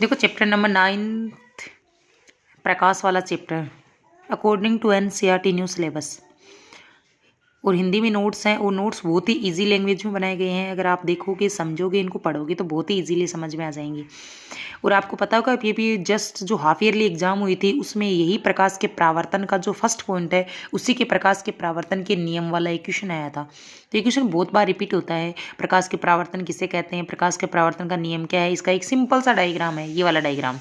देखो chapter number 9 प्रकाश वाला chapter according to NCERT new syllabus और हिंदी में नोट्स हैं और नोट्स बहुत ही इजी लैंग्वेज में बनाए गए हैं। अगर आप देखोगे समझोगे इनको पढ़ोगे तो बहुत ही इजीली समझ में आ जाएंगी। और आपको पता होगा ये भी जस्ट जो हाफ ईयरली एग्जाम हुई थी उसमें यही प्रकाश के प्रावर्तन का जो फर्स्ट पॉइंट है उसी के प्रकाश के प्रावर्तन के नियम वाला एक क्वेश्चन आया था। तो ये क्वेश्चन बहुत बार रिपीट होता है। प्रकाश के प्रावर्तन किसे कहते हैं, प्रकाश के प्रावर्तन का नियम क्या है, इसका एक सिंपल सा डायग्राम है, ये वाला डायग्राम।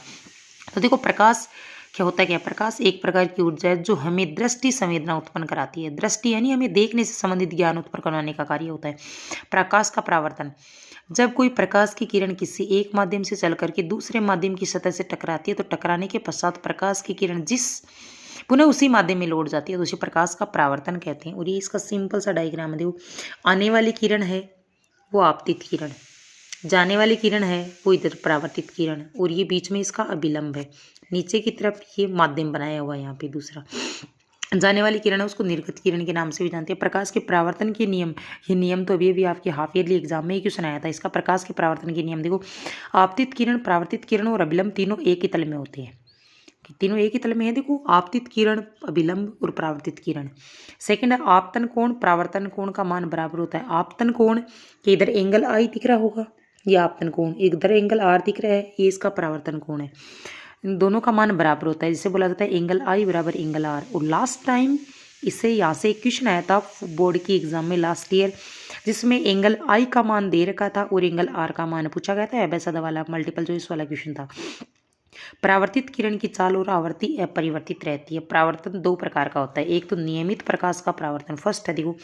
तो देखो प्रकाश क्या होता है, क्या प्रकाश एक प्रकार की ऊर्जा है जो हमें दृष्टि संवेदना उत्पन्न कराती है। दृष्टि यानी हमें देखने से संबंधित ज्ञान उत्पन्न कराने का कार्य होता है। प्रकाश का प्रावर्तन, जब कोई प्रकाश की किरण किसी एक माध्यम से चल करके दूसरे माध्यम की सतह से टकराती है तो टकराने के पश्चात प्रकाश की किरण जिस पुनः उसी माध्यम में लौट जाती है तो उसे प्रकाश का प्रावर्तन कहते हैं। और ये इसका सिंपल सा डायग्राम है। देखो आने वाली किरण है वो आपतित किरण, जाने वाली किरण है वो इधर परावर्तित किरण, और ये बीच में इसका अभिलंब है। नीचे की तरफ ये माध्यम बनाया हुआ है यहाँ पे दूसरा। जाने वाली किरण है उसको निर्गत किरण के नाम से भी जानते हैं। प्रकाश के प्रावर्तन के नियम, ये नियम तो अभी आपके हाफ ईयरली एग्जाम में ही क्वेश्चन आया था इसका। प्रकाश के प्रावर्तन के नियम देखो, आपतित किरण, परावर्तित किरण और अभिलंब तीनों एक ही तल में होते हैं। तीनों एक ही तल में है। देखो आपतित किरण, अभिलंब और परावर्तित किरण। सेकंड है आपतन कोण, परावर्तन कोण का मान बराबर होता है। आपतन कोण के इधर एंगल आई दिख रहा होगा, ये आपतन कोण, इधर एंगल आर दिख रहा है, ये इसका परावर्तन कोण है। इन दोनों का मान बराबर होता है, जिसे बोला जाता है एंगल आई बराबर एंगल आर। और लास्ट टाइम इससे यहाँ से एक क्वेश्चन आया था बोर्ड की एग्जाम में लास्ट ईयर, जिसमें एंगल आई का मान दे रखा था और एंगल आर का मान पूछा गया था। एबेसदा वाला मल्टीपल चॉइस वाला क्वेश्चन था। परावर्तित किरण की चाल और आवृत्ति अपरिवर्तित रहती है। परावर्तन दो प्रकार का होता है, एक तो नियमित प्रकाश का परावर्तन। फर्स्ट है देखो,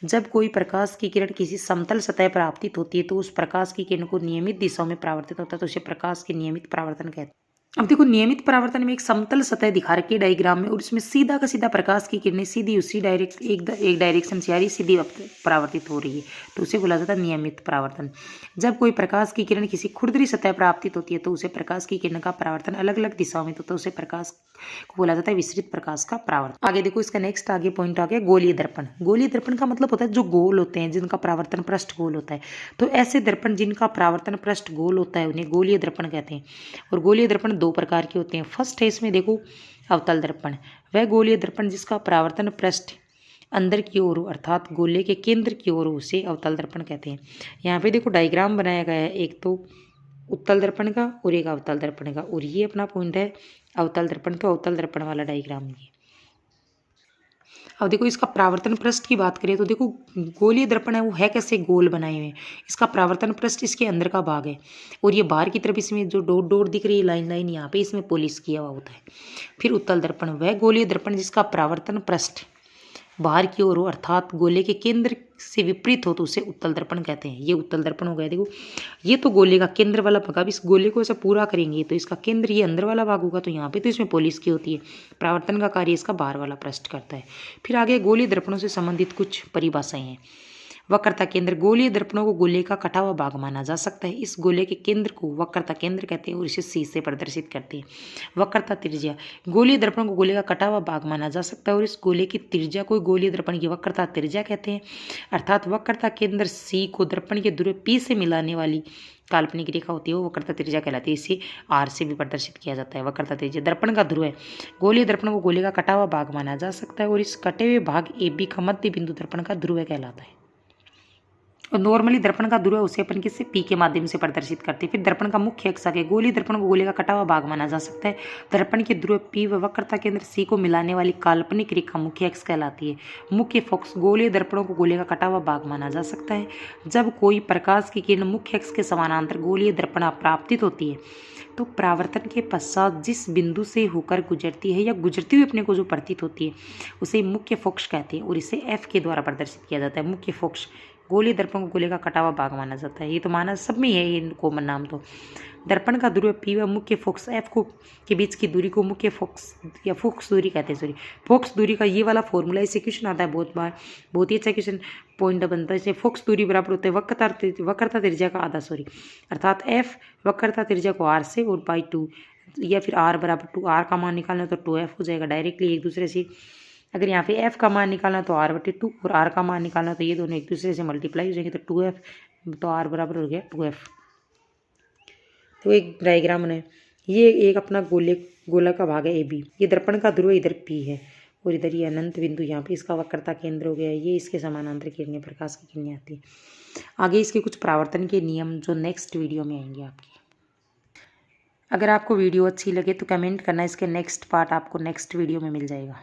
जब कोई प्रकाश की किरण किसी समतल सतह पर आपतित होती है तो उस प्रकाश की किरण को नियमित दिशाओं में परावर्तित होता है तो उसे प्रकाश के नियमित परावर्तन कहते हैं। अब देखो नियमित परावर्तन में एक समतल सतह दिखा रखी है डायग्राम में, और इसमें सीधा का सीधा प्रकाश की किरणें सीधी उसी एक डायरेक्शन से आ रही, सीधी परावर्तित हो रही है तो उसे बोला जाता है नियमित परावर्तन। जब कोई प्रकाश की किरण किसी खुरदरी सतह पर आपतित होती है तो उसे प्रकाश की किरण का परावर्तन अलग अलग दिशाओं में तो उसे प्रकाश को बोला जाता है विस्तृत प्रकाश का परावर्तन। आगे देखो इसका नेक्स्ट आगे पॉइंट आ गया गोलीय दर्पण। गोलीय दर्पण का मतलब होता है जो गोल होते हैं, जिनका परावर्तन पृष्ठ गोल होता है। तो ऐसे दर्पण जिनका परावर्तन पृष्ठ गोल होता है उन्हें गोलीय दर्पण कहते हैं। और गोलीय दर्पण दो प्रकार के होते हैं। फर्स्ट है इसमें देखो अवतल दर्पण, वह गोलीय दर्पण जिसका परावर्तन पृष्ठ अंदर की ओर अर्थात गोले के केंद्र की ओर, उसे अवतल दर्पण कहते हैं। यहाँ पे देखो डायग्राम बनाया गया है, एक तो उत्तल दर्पण का और एक अवतल दर्पण का, और ये अपना पॉइंट है अवतल दर्पण। तो अवतल दर्पण वाला डायग्राम ये। अब देखो इसका परावर्तन पृष्ठ की बात करें तो देखो गोलीय दर्पण है वो है कैसे, गोल बनाए हुए। इसका परावर्तन पृष्ठ इसके अंदर का भाग है और ये बाहर की तरफ इसमें जो डॉट डॉट दिख रही है लाइन लाइन यहाँ पे इसमें पॉलिश किया हुआ होता है। फिर उत्तल दर्पण, वह गोलीय दर्पण जिसका परावर्तन पृष्ठ बाहर की ओर हो अर्थात गोले के केंद्र से विपरीत हो तो उसे उत्तल दर्पण कहते हैं। ये उत्तल दर्पण हो गया। देखो ये तो गोले का केंद्र वाला भाग, अब इस गोले को ऐसा पूरा करेंगे तो इसका केंद्र ये अंदर वाला भाग होगा तो यहाँ पे तो इसमें पॉलिश की होती है। परावर्तन का कार्य इसका बाहर वाला पृष्ठ करता है। फिर आगे गोलीय दर्पणों से संबंधित कुछ परिभाषाएं हैं। वक्रता केंद्र, गोलीय दर्पणों को गोले का कटा हुआ भाग माना जा सकता है। इस गोले के केंद्र को वक्रता केंद्र कहते हैं और इसे सी से प्रदर्शित करते हैं। वक्रता त्रिज्या, गोलीय दर्पण को गोले का कटा हुआ भाग माना जा सकता है और इस गोले की त्रिज्या को गोलीय दर्पण की वक्रता त्रिज्या कहते हैं। अर्थात वक्रता केंद्र सी को दर्पण के ध्रुव पी से मिलाने वाली काल्पनिक रेखा होती है वो वक्रता त्रिज्या कहलाती है। इसे आर से भी प्रदर्शित किया जाता है। वक्रता त्रिज्या दर्पण का ध्रुव है। गोलीय दर्पण को गोले का कटा हुआ भाग माना जा सकता है और इस कटे हुए भाग ए बी का मध्य बिंदु दर्पण का ध्रुव कहलाता है। और नॉर्मली दर्पण का ध्रुव उसे अपन किससे पी के माध्यम से प्रदर्शित करते हैं। फिर दर्पण का मुख्य अक्ष है। गोलीय दर्पण को गोले का कटा हुआ भाग माना जा सकता है। दर्पण के ध्रुव पी व वक्रता केंद्र सी को मिलाने वाली काल्पनिक रेखा मुख्य अक्ष कहलाती है। मुख्य फोकस, गोलीय दर्पणों को गोले का कटा हुआ भाग माना जा सकता है। जब कोई प्रकाश की किरण मुख्य अक्ष के समानांतर गोलीय दर्पण प्राप्तित होती है तो परावर्तन के पश्चात जिस बिंदु से होकर गुजरती है या गुजरती हुई अपने को जो प्रतीत होती है उसे मुख्य फोकस कहते हैं और इसे एफ के द्वारा प्रदर्शित किया जाता है। मुख्य फोकस गोलीय दर्पण को गोले का कटा हुआ भाग माना जाता है। ये तो माना सब में है ये कॉमन नाम। तो दर्पण का ध्रुव पी व मुख्य फोकस एफ को के बीच की दूरी को मुख्य फोकस या फोकस दूरी कहते हैं। सॉरी, फोकस दूरी का ये वाला फॉर्मूला इससे क्वेश्चन आता है बहुत बार, बहुत ही अच्छा क्वेश्चन पॉइंट बनता है। जैसे फोकस दूरी बराबर होता है वक्रता त्रिज्या का आधा, सॉरी अर्थात एफ वक्रता त्रिज्या को आर से और बाई 2 या फिर आर बराबर 2, आर का मान निकालना तो 2f हो जाएगा डायरेक्टली एक दूसरे से। अगर यहाँ पे f का मान निकालना तो r/2 और r का मान निकालना तो ये दोनों एक दूसरे से मल्टीप्लाई हो जाएंगे तो 2f, तो r बराबर हो गया 2f। तो एक डायग्राम है, ये एक अपना गोला का भाग है ए बी, ये दर्पण का ध्रुव इधर पी है और इधर ये अनंत बिंदु यहाँ पे इसका वक्रता केंद्र हो गया है। ये इसके समानांतर किरणें, प्रकाश की किरणें आती है। आगे इसके कुछ परावर्तन के नियम जो नेक्स्ट वीडियो में आएंगे आपकी। अगर आपको वीडियो अच्छी लगे तो कमेंट करना, इसके नेक्स्ट पार्ट आपको नेक्स्ट वीडियो में मिल जाएगा।